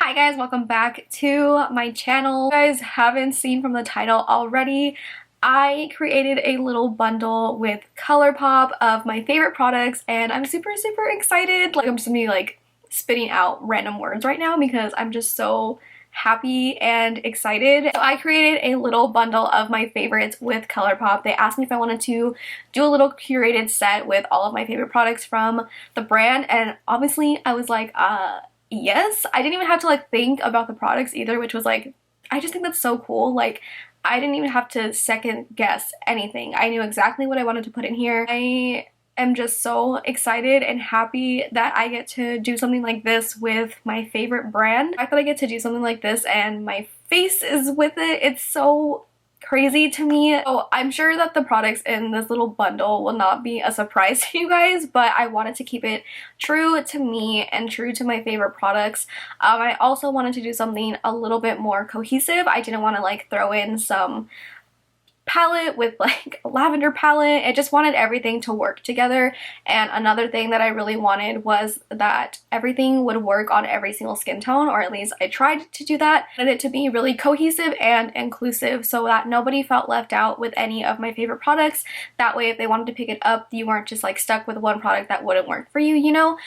Hi guys, welcome back to my channel. If you guys haven't seen from the title already, I created a little bundle with Colourpop of my favorite products and I'm super excited. Like, I'm just gonna be like spitting out random words right now because I'm just so happy and excited. So I created a little bundle of my favorites with Colourpop. They asked me if I wanted to do a little curated set with all of my favorite products from the brand, and obviously I was like, yes. I didn't even have to like think about the products either, which was like, I just think that's so cool. Like, I didn't even have to second guess anything. I knew exactly what I wanted to put in here. I am just so excited and happy that I get to do something like this with my favorite brand. The fact that I get to do something like this and my face is with it, it's so crazy to me. So I'm sure that the products in this little bundle will not be a surprise to you guys, but I wanted to keep it true to me and true to my favorite products. I also wanted to do something a little bit more cohesive. I didn't want to like throw in some palette with like a lavender palette. I just wanted everything to work together, and another thing that I really wanted was that everything would work on every single skin tone, or at least I tried to do that. I wanted it to be really cohesive and inclusive so that nobody felt left out with any of my favorite products. That way if they wanted to pick it up, you weren't just like stuck with one product that wouldn't work for you, you know?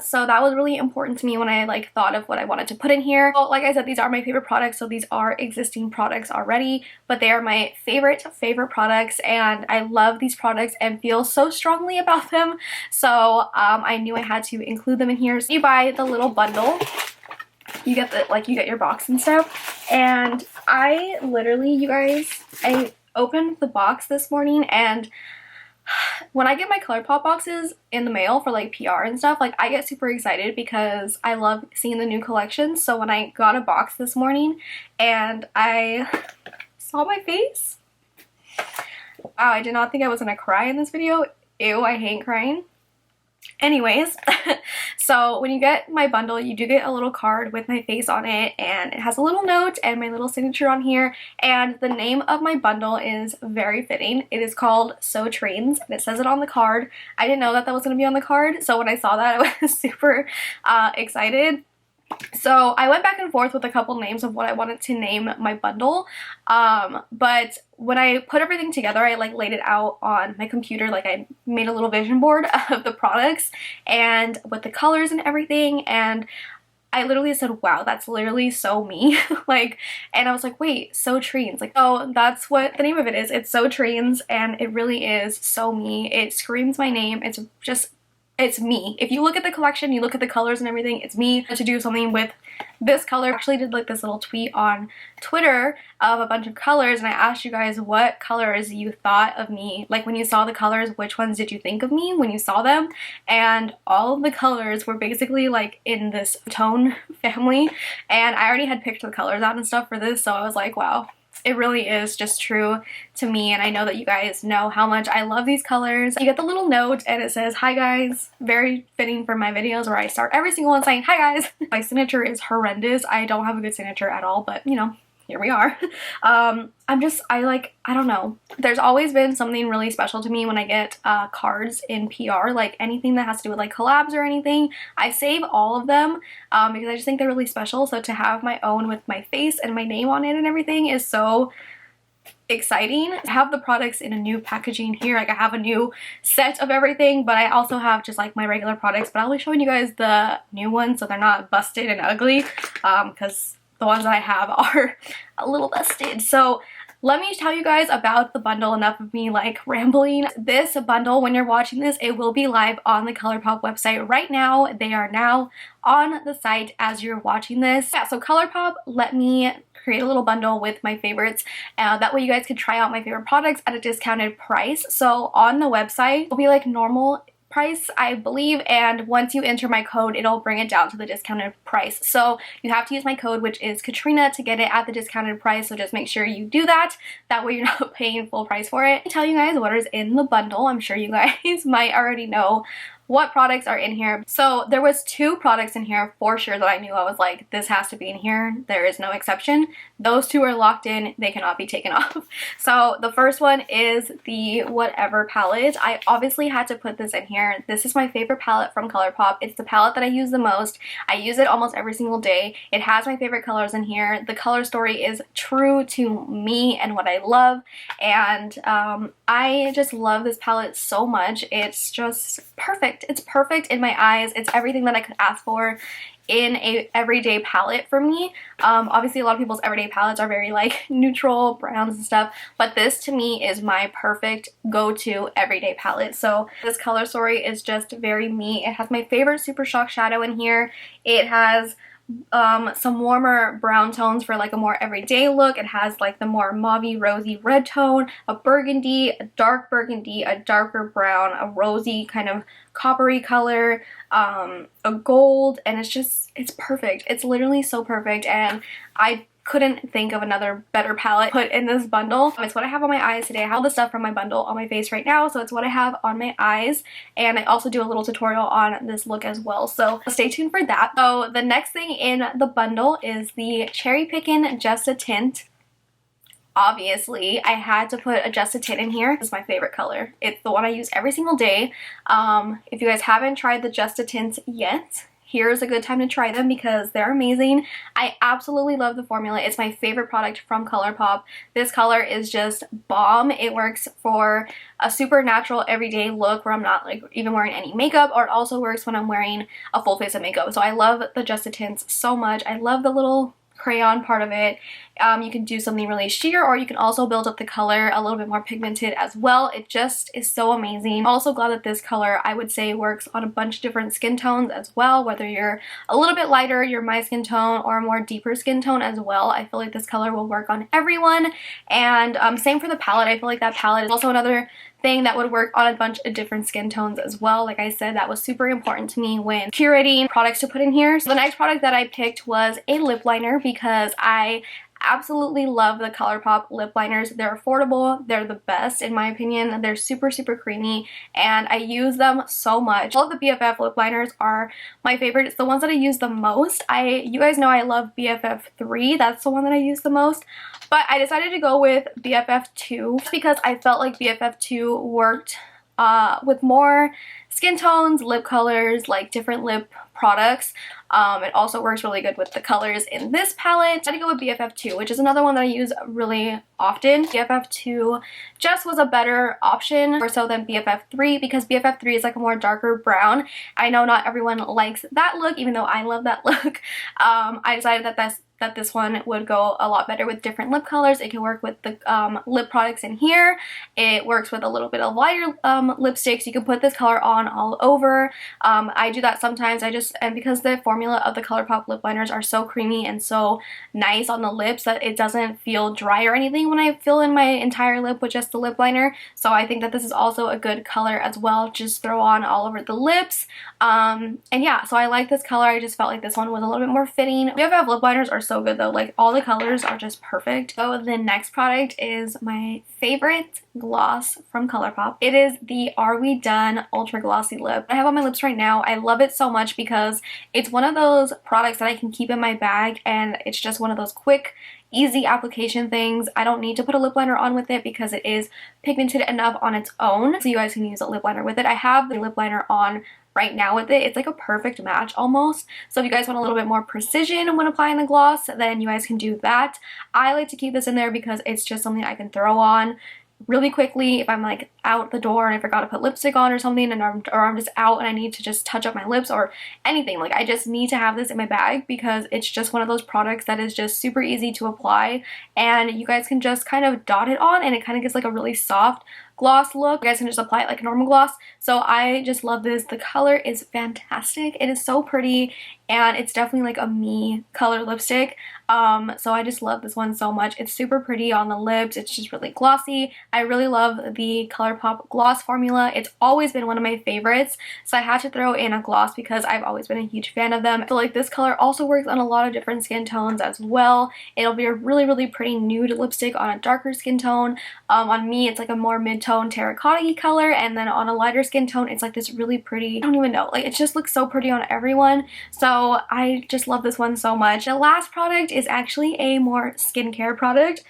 So that was really important to me when I like thought of what I wanted to put in here. Well, like I said, these are my favorite products, so these are existing products already, but they are my favorite products, and I love these products and feel so strongly about them. So I knew I had to include them in here. So you buy the little bundle, you get the you get your box and stuff, and I literally, you guys, I opened the box this morning, and when I get my Colourpop boxes in the mail for like PR and stuff, like I get super excited because I love seeing the new collections. So when I got a box this morning and I saw my face, wow, I did not think I was gonna cry in this video. Ew, I hate crying. Anyways, so when you get my bundle, you do get a little card with my face on it, and it has a little note and my little signature on here, and the name of my bundle is very fitting. It is called TREENZ, and it says it on the card. I didn't know that that was going to be on the card, so when I saw that I was super excited. So I went back and forth with a couple names of what I wanted to name my bundle, but when I put everything together, I like laid it out on my computer. Like, I made a little vision board of the products and with the colors and everything, and I literally said, wow, that's literally so me. Like, and I was like, wait, TREENZ. Like, oh, that's what the name of it is. It's TREENZ, and it really is so me. It screams my name. It's just, it's me. If you look at the collection, you look at the colors and everything, it's me. To do something with this color, I actually did like this little tweet on Twitter of a bunch of colors, and I asked you guys what colors you thought of me. Like, when you saw the colors, which ones did you think of me when you saw them? And all of the colors were basically like in this tone family, and I already had picked the colors out and stuff for this, so I was like, wow. It really is just true to me, and I know that you guys know how much I love these colors. You get the little note and it says, hi guys, very fitting for my videos where I start every single one saying, hi guys. My signature is horrendous. I don't have a good signature at all, but you know, here we are. I don't know. There's always been something really special to me when I get cards in PR, like anything that has to do with like collabs or anything. I save all of them because I just think they're really special. So to have my own with my face and my name on it and everything is so exciting. I have the products in a new packaging here. Like, I have a new set of everything, but I also have just like my regular products, but I'll be showing you guys the new ones so they're not busted and ugly, because the ones that I have are a little busted. So let me tell you guys about the bundle. Enough of me like rambling. This bundle, when you're watching this, it will be live on the Colourpop website right now. They are now on the site as you're watching this. Yeah, so Colourpop let me create a little bundle with my favorites. That way you guys can try out my favorite products at a discounted price. So on the website, it'll be like normal price, I believe, and once you enter my code, it'll bring it down to the discounted price. So you have to use my code, which is KATRINA, to get it at the discounted price, so just make sure you do that. That way you're not paying full price for it. I'll tell you guys what is in the bundle. I'm sure you guys might already know what products are in here. So there was 2 products in here for sure that I knew I was like, this has to be in here. There is no exception. Those 2 are locked in. They cannot be taken off. So the first one is the Whatever palette. I obviously had to put this in here. This is my favorite palette from Colourpop. It's the palette that I use the most. I use it almost every single day. It has my favorite colors in here. The color story is true to me and what I love, and I just love this palette so much. It's just perfect. It's perfect in my eyes. It's everything that I could ask for in a everyday palette for me. Obviously a lot of people's everyday palettes are very like neutral browns and stuff, but this to me is my perfect go-to everyday palette. So this color story is just very me. It has my favorite Super Shock shadow in here. It has some warmer brown tones for like a more everyday look. It has like the more mauvey rosy red tone, a burgundy, a darker brown, a rosy kind of coppery color, a gold, and it's perfect. It's literally so perfect, and I couldn't think of another better palette put in this bundle. It's what I have on my eyes today. I have all the stuff from my bundle on my face right now, so it's what I have on my eyes, and I also do a little tutorial on this look as well, so stay tuned for that. So the next thing in the bundle is the Cherry Pickin Just a Tint. Obviously, I had to put a Just a Tint in here. This is my favorite color. It's the one I use every single day. If you guys haven't tried the Just a Tints yet, here's a good time to try them because they're amazing. I absolutely love the formula. It's my favorite product from Colourpop. This color is just bomb. It works for a super natural everyday look where I'm not like even wearing any makeup, or it also works when I'm wearing a full face of makeup. So I love the Just a Tints so much. I love the little crayon part of it. You can do something really sheer, or you can also build up the color a little bit more pigmented as well. It just is so amazing. I'm also glad that this color, I would say, works on a bunch of different skin tones as well, whether you're a little bit lighter, you're my skin tone, or a more deeper skin tone as well. I feel like this color will work on everyone, and same for the palette. I feel like that palette is also another thing that would work on a bunch of different skin tones as well. Like I said, that was super important to me when curating products to put in here. So the next product that I picked was a lip liner because I absolutely love the Colourpop lip liners. They're affordable. They're the best in my opinion. They're super creamy, and I use them so much. All of the BFF lip liners are my favorite. It's the ones that I use the most. You guys know I love BFF 3. That's the one that I use the most. But I decided to go with BFF 2 because I felt like BFF 2 worked with more skin tones, lip colors, like different lip products. It also works really good with the colors in this palette. I had to go with BFF 2, which is another one that I use really often. BFF 2 just was a better option more so than BFF 3 because BFF 3 is like a more darker brown. I know not everyone likes that look, even though I love that look. I decided that this one would go a lot better with different lip colors. It can work with the lip products in here. It works with a little bit of lighter lipsticks. You can put this color on all over. I do that sometimes. And because the formula of the Colourpop lip liners are so creamy and so nice on the lips that it doesn't feel dry or anything when I fill in my entire lip with just the lip liner. So I think that this is also a good color as well. Just throw on all over the lips. And yeah, so I like this color. I just felt like this one was a little bit more fitting. BFF lip liners are so good though. Like all the colors are just perfect. So the next product is my favorite gloss from Colourpop. It is the Are We Done Ultra Glossy Lip. I have on my lips right now. I love it so much because it's one of those products that I can keep in my bag, and it's just one of those quick, easy application things. I don't need to put a lip liner on with it because it is pigmented enough on its own, so you guys can use a lip liner with it. I have the lip liner on right now with it. It's like a perfect match almost. So if you guys want a little bit more precision when applying the gloss, then you guys can do that. I like to keep this in there because it's just something I can throw on really quickly if I'm like out the door and I forgot to put lipstick on or something, and or I'm just out and I need to just touch up my lips or anything. Like I just need to have this in my bag because it's just one of those products that is just super easy to apply, and you guys can just kind of dot it on and it kind of gets like a really soft gloss look. You guys can just apply it like a normal gloss. So I just love this. The color is fantastic. It is so pretty. and it's definitely like a me color lipstick. So I just love this one so much. It's super pretty on the lips. It's just really glossy. I really love the Colourpop gloss formula. It's always been one of my favorites, so I had to throw in a gloss because I've always been a huge fan of them. So like this color also works on a lot of different skin tones as well. It'll be a really pretty nude lipstick on a darker skin tone. On me it's like a more mid-tone terracotta-y color, and then on a lighter skin tone it's like this really pretty, I don't even know, like it just looks so pretty on everyone. So I just love this one so much. The last product is actually a more skincare product.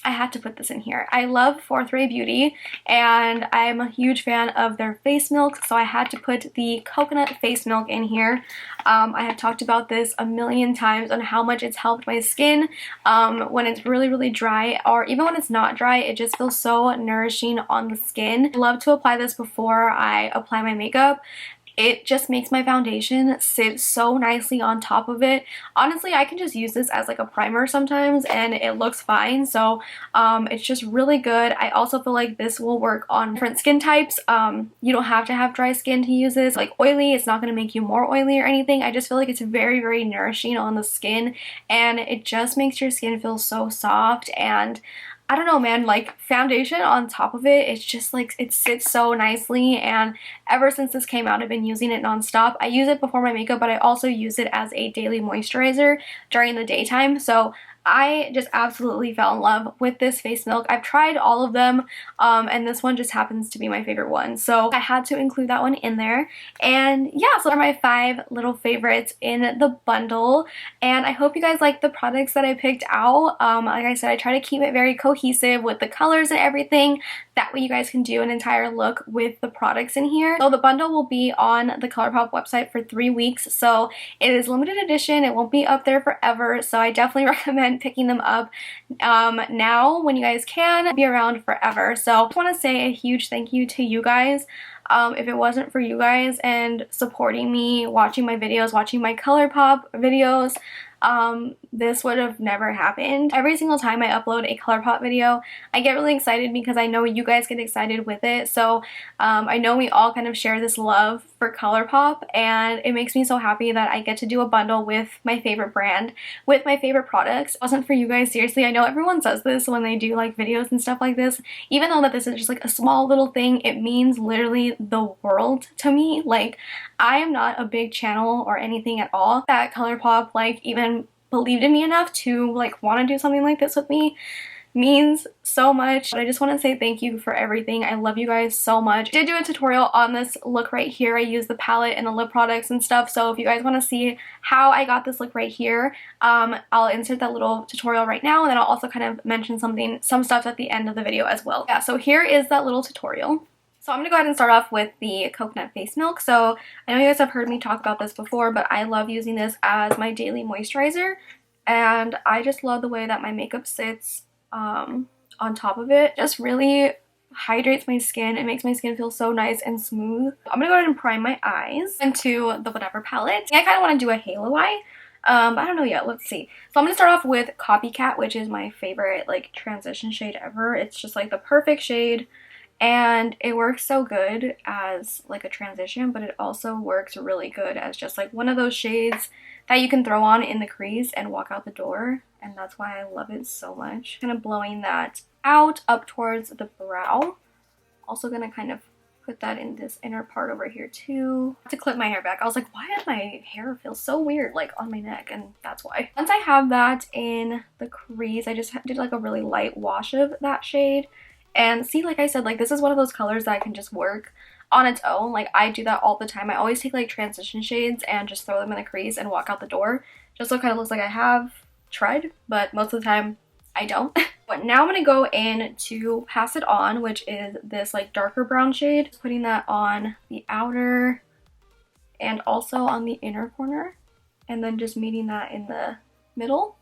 I had to put this in here. I love Fourth Ray Beauty, and I'm a huge fan of their face milk, so I had to put the coconut face milk in here. I have talked about this a million times on how much it's helped my skin when it's really dry, or even when it's not dry. It just feels so nourishing on the skin. I love to apply this before I apply my makeup. It just makes my foundation sit so nicely on top of it. Honestly, I can just use this as like a primer sometimes and it looks fine. So it's just really good. I also feel like this will work on different skin types. You don't have to have dry skin to use this. Like oily, it's not going to make you more oily or anything. I just feel like it's very nourishing on the skin, and it just makes your skin feel so soft. And I don't know, man, like foundation on top of it, it's just like, it sits so nicely. And ever since this came out, I've been using it nonstop. I use it before my makeup, but I also use it as a daily moisturizer during the daytime. So I just absolutely fell in love with this face milk. I've tried all of them, and this one just happens to be my favorite one. So I had to include that one in there. And yeah, so those are my 5 little favorites in the bundle. And I hope you guys like the products that I picked out. Like I said, I try to keep it very cohesive with the colors and everything. That way you guys can do an entire look with the products in here. So the bundle will be on the Colourpop website for 3 weeks. So it is limited edition. It won't be up there forever. So I definitely recommend picking them up now when you guys can. Be around forever. So I just want to say a huge thank you to you guys. If it wasn't for you guys and supporting me, watching my videos, watching my Colourpop videos, this would have never happened. Every single time I upload a Colourpop video, I get really excited because I know you guys get excited with it. So I know we all kind of share this love for Colourpop, and it makes me so happy that I get to do a bundle with my favorite brand, with my favorite products. If it wasn't for you guys, seriously, I know everyone says this when they do like videos and stuff like this. Even though that this is just like a small little thing, it means literally the world to me. Like, I am not a big channel or anything at all. That Colourpop like even believed in me enough to like want to do something like this with me means so much. But I just want to say thank you for everything. I love you guys so much. I did do a tutorial on this look right here. I used the palette and the lip products and stuff, so if you guys want to see how I got this look right here, I'll insert that little tutorial right now, and then I'll also kind of mention some stuff at the end of the video as well. Yeah, so here is that little tutorial. So I'm going to go ahead and start off with the coconut face milk. So I know you guys have heard me talk about this before, but I love using this as my daily moisturizer, and I just love the way that my makeup sits on top of it. Just really hydrates my skin. It makes my skin feel so nice and smooth. I'm gonna go ahead and prime my eyes into the whatever palette. I kind of want to do a halo eye. I don't know yet. Let's see. So I'm gonna start off with Copycat, which is my favorite like transition shade ever. It's just like the perfect shade, and it works so good as like a transition, but it also works really good as just like one of those shades that you can throw on in the crease and walk out the door. And that's why I love it so much. Kind of blowing that out up towards the brow. Also gonna kind of put that in this inner part over here too. To clip my hair back, I was like, why does my hair feel so weird like on my neck? And that's why. Once I have that in the crease, I just did like a really light wash of that shade. And see, like I said, like this is one of those colors that can just work on its own. Like I do that all the time. I always take like transition shades and just throw them in the crease and walk out the door, just so it kind of looks like I have tried, but most of the time I don't. But now I'm gonna go in to Pass It On, which is this like darker brown shade. Just putting that on the outer and also on the inner corner, and then just meeting that in the middle.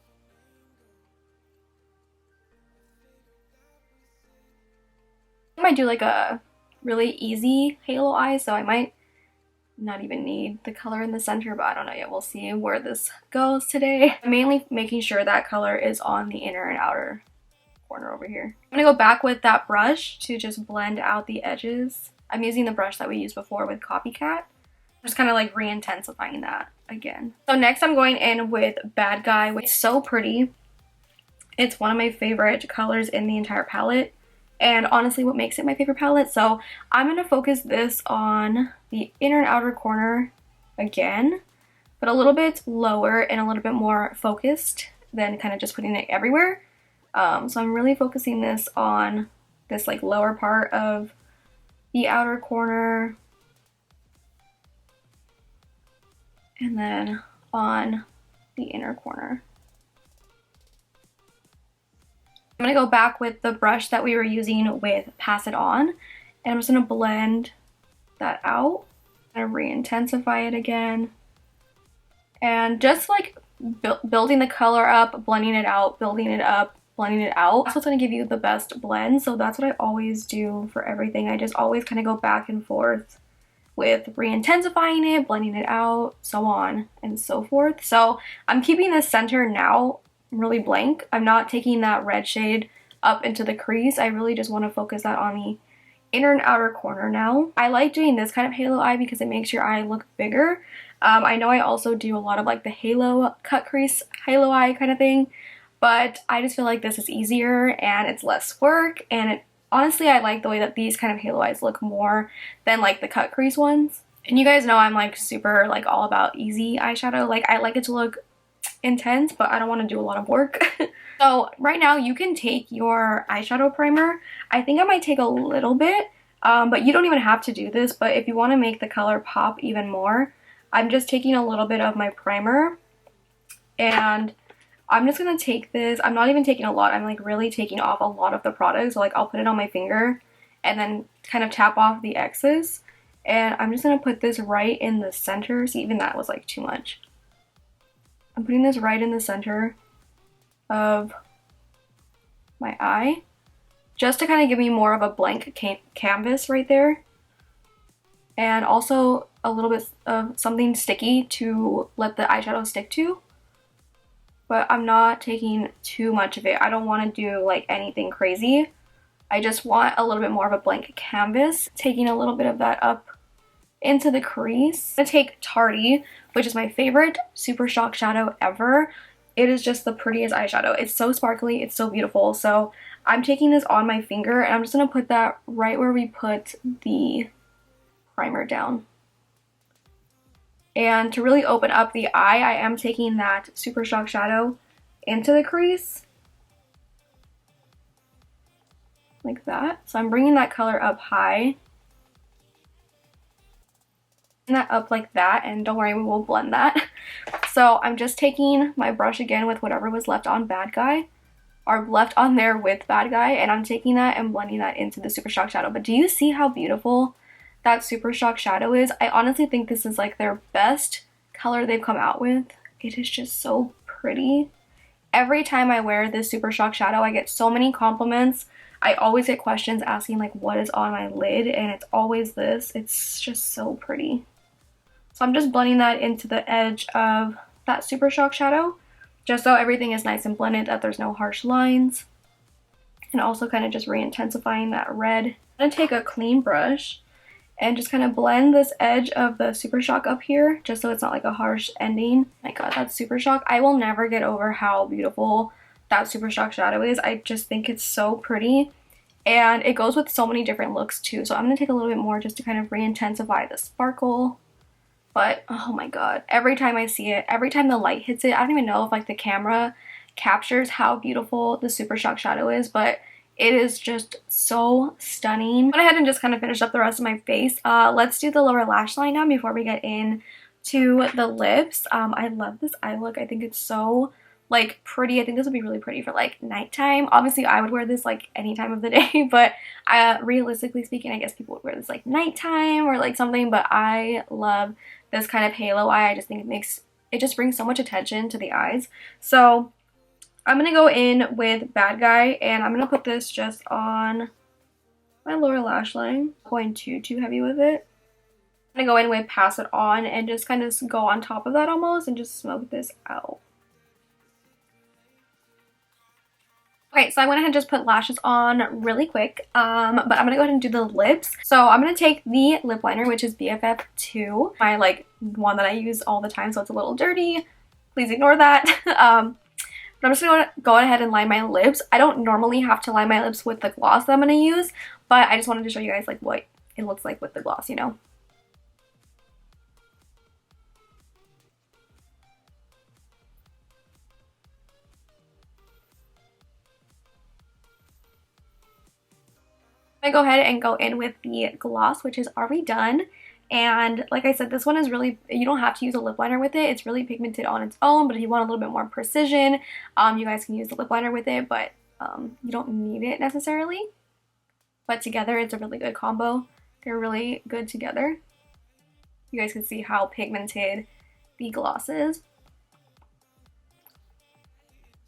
I might do like a really easy halo eye, so I might not even need the color in the center, but I don't know yet. We'll see where this goes today. I'm mainly making sure that color is on the inner and outer corner over here. I'm gonna go back with that brush to just blend out the edges. I'm using the brush that we used before with Copycat. Just kind of like re-intensifying that. again. So next I'm going in with Bad Guy, which is so pretty. It's one of my favorite colors in the entire palette, and honestly what makes it my favorite palette. So I'm going to focus this on the inner and outer corner again, but a little bit lower and a little bit more focused than kind of just putting it everywhere. So I'm really focusing this on this like lower part of the outer corner, and then on the inner corner. I'm going to go back with the brush that we were using with Pass It On, and I'm just going to blend that out and re-intensify it again. And just like building the color up, blending it out, building it up, blending it out. That's what's going to give you the best blend. So that's what I always do for everything. I just always kind of go back and forth with re-intensifying it, blending it out, so on and so forth. So I'm keeping the center now really blank. I'm not taking that red shade up into the crease. I really just want to focus that on the inner and outer corner now. I like doing this kind of halo eye because it makes your eye look bigger. I know I also do a lot of like the halo cut crease, halo eye kind of thing, but I just feel like this is easier and it's less work, and honestly I like the way that these kind of halo eyes look more than like the cut crease ones. And you guys know I'm like super like all about easy eyeshadow. Like I like it to look intense, but I don't want to do a lot of work. So right now you can take your eyeshadow primer. I think I might take a little bit, but you don't even have to do this. But if you want to make the color pop even more, I'm just taking a little bit of my primer, and I'm just going to take this. I'm not even taking a lot. I'm like really taking off a lot of the product. So like I'll put it on my finger and then kind of tap off the excess. And I'm just going to put this right in the center. See, even that was like too much. I'm putting this right in the center of my eye, just to kind of give me more of a blank canvas right there. And also a little bit of something sticky to let the eyeshadow stick to. But I'm not taking too much of it. I don't want to do like anything crazy. I just want a little bit more of a blank canvas. Taking a little bit of that up into the crease. I'm going to take Tardy, which is my favorite Super Shock shadow ever. It is just the prettiest eyeshadow. It's so sparkly. It's so beautiful. So I'm taking this on my finger, and I'm just going to put that right where we put the primer down. And to really open up the eye, I am taking that Super Shock shadow into the crease. Like that. So I'm bringing that color up high. Bring that up like that, and don't worry, we will blend that. So I'm just taking my brush again with whatever was left on Bad Guy, or left on there with Bad Guy, and I'm taking that and blending that into the Super Shock shadow. But do you see how beautiful that Super Shock shadow is? I honestly think this is like their best color they've come out with. It is just so pretty. Every time I wear this Super Shock shadow, I get so many compliments. I always get questions asking like what is on my lid, and it's always this. It's just so pretty. So I'm just blending that into the edge of that Super Shock shadow, just so everything is nice and blended, that there's no harsh lines. And also kind of just re-intensifying that red. I'm going to take a clean brush and just kind of blend this edge of the Super Shock up here, just so it's not like a harsh ending. My god, that's Super Shock. I will never get over how beautiful that Super Shock shadow is. I just think it's so pretty. And it goes with so many different looks too. So I'm going to take a little bit more just to kind of re-intensify the sparkle. But oh my god, every time I see it, every time the light hits it, I don't even know if like the camera captures how beautiful the Super Shock shadow is, but it is just so stunning. I went ahead and just kind of finished up the rest of my face. Let's do the lower lash line now before we get into the lips. I love this eye look. I think it's so like pretty. I think this would be really pretty for like nighttime. Obviously I would wear this like any time of the day, but realistically speaking, I guess people would wear this like nighttime or like something. But I love this kind of halo eye. I just think it just brings so much attention to the eyes. So I'm going to go in with Bad Guy, and I'm going to put this just on my lower lash line. Not going too heavy with it. I'm going to go in with Pass It On and just kind of go on top of that almost and just smoke this out. Okay, so I went ahead and just put lashes on really quick, but I'm gonna go ahead and do the lips. So I'm gonna take the lip liner, which is BFF2, my like one that I use all the time, so it's a little dirty. Please ignore that. But I'm just gonna go ahead and line my lips. I don't normally have to line my lips with the gloss that I'm gonna use, but I just wanted to show you guys like what it looks like with the gloss, you know? I'm gonna go ahead and go in with the gloss, which is already done. And like I said, this one is really, you don't have to use a lip liner with it. It's really pigmented on its own, but if you want a little bit more precision, you guys can use the lip liner with it, but you don't need it necessarily. But together, it's a really good combo. They're really good together. You guys can see how pigmented the gloss is.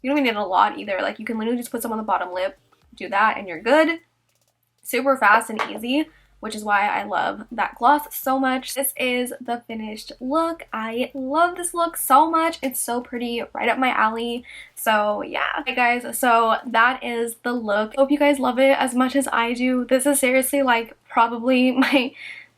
You don't even need a lot either. Like, you can literally just put some on the bottom lip, do that, and you're good. Super fast and easy, which is why I love that gloss so much. This is the finished look. I love this look so much. It's so pretty, right up my alley. So yeah. Okay guys, so that is the look. Hope you guys love it as much as I do. This is seriously like probably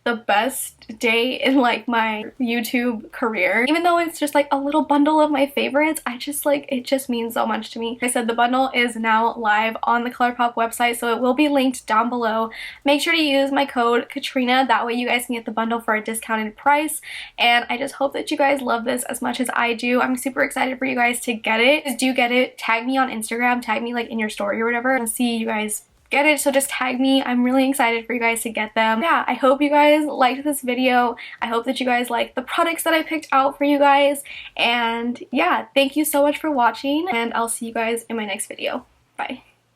the best day in like my YouTube career. Even though it's just like a little bundle of my favorites, I just like, it just means so much to me. Like I said, the bundle is now live on the Colourpop website, so it will be linked down below. Make sure to use my code KATRINA, that way you guys can get the bundle for a discounted price. And I just hope that you guys love this as much as I do. I'm super excited for you guys to get it. Just do get it. Tag me on Instagram, tag me like in your story or whatever, and see you guys get it. So just tag me. I'm really excited for you guys to get them. Yeah, I hope you guys liked this video. I hope that you guys like the products that I picked out for you guys. And yeah, thank you so much for watching, and I'll see you guys in my next video. Bye.